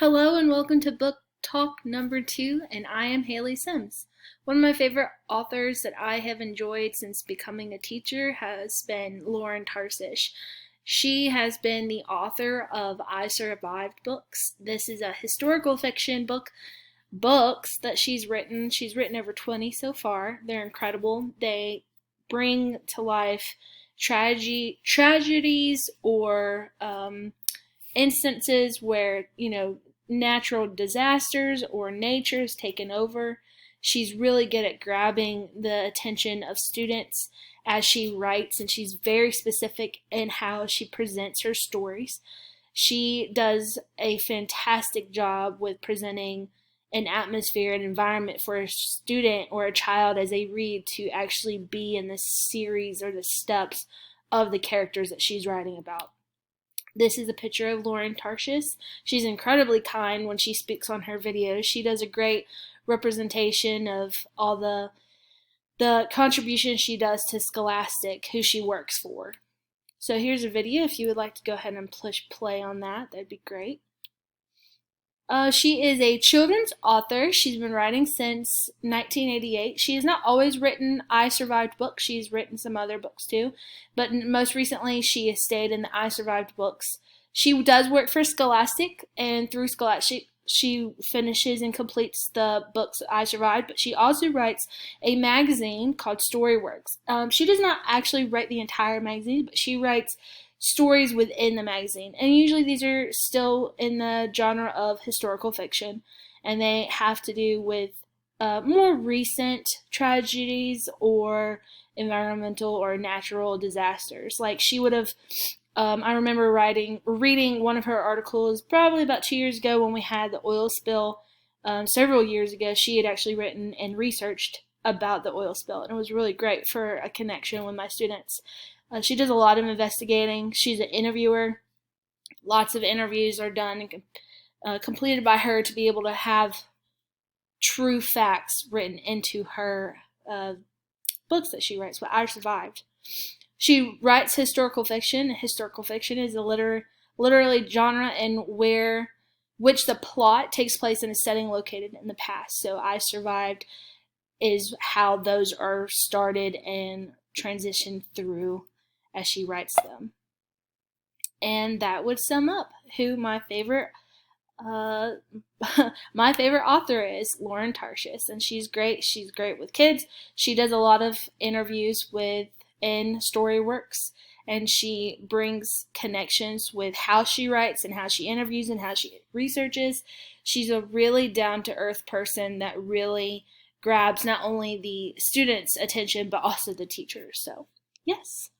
Hello and welcome to Book Talk number 2, and I am Haley Sims. One of my favorite authors that I have enjoyed since becoming a teacher has been Lauren Tarsish. She has been the author of I Survived books. This is a historical fiction books that she's written. She's written over 20 so far. They're incredible. They bring to life tragedies or instances where, natural disasters or nature's taken over. She's really good at grabbing the attention of students as she writes, and she's very specific in how she presents her stories. She does a fantastic job with presenting an atmosphere, an environment for a student or a child as they read to actually be in the series or the steps of the characters that she's writing about. This is a picture of Lauren Tarsish. She's incredibly kind when she speaks on her videos. She does a great representation of all the contributions she does to Scholastic, who she works for. So here's a video. If you would like to go ahead and push play on that, that'd be great. She is a children's author. She's been writing since 1988. She has not always written I Survived books. She's written some other books too, but most recently she has stayed in the I Survived books. She does work for Scholastic, and through Scholastic she finishes and completes the books I Survived, but she also writes a magazine called Storyworks. She does not actually write the entire magazine, but she writes stories within the magazine, and usually these are still in the genre of historical fiction, and they have to do with more recent tragedies or environmental or natural disasters. Like she would have I remember reading one of her articles probably about 2 years ago when we had the oil spill. Several years ago, she had actually written and researched about the oil spill, and it was really great for a connection with my students. She does a lot of investigating. She's an interviewer. Lots of interviews are done and completed by her to be able to have true facts written into her books that she writes. But I Survived. She writes historical fiction. Historical fiction is a literally genre in which the plot takes place in a setting located in the past. So I Survived is how those are started and transitioned through as she writes them. And that would sum up who my favorite my favorite author is, Lauren Tarsish, and she's great. She's great with kids. She does a lot of interviews in Storyworks, and she brings connections with how she writes and how she interviews and how she researches. She's a really down-to-earth person that really grabs not only the students' attention but also the teachers. So, yes.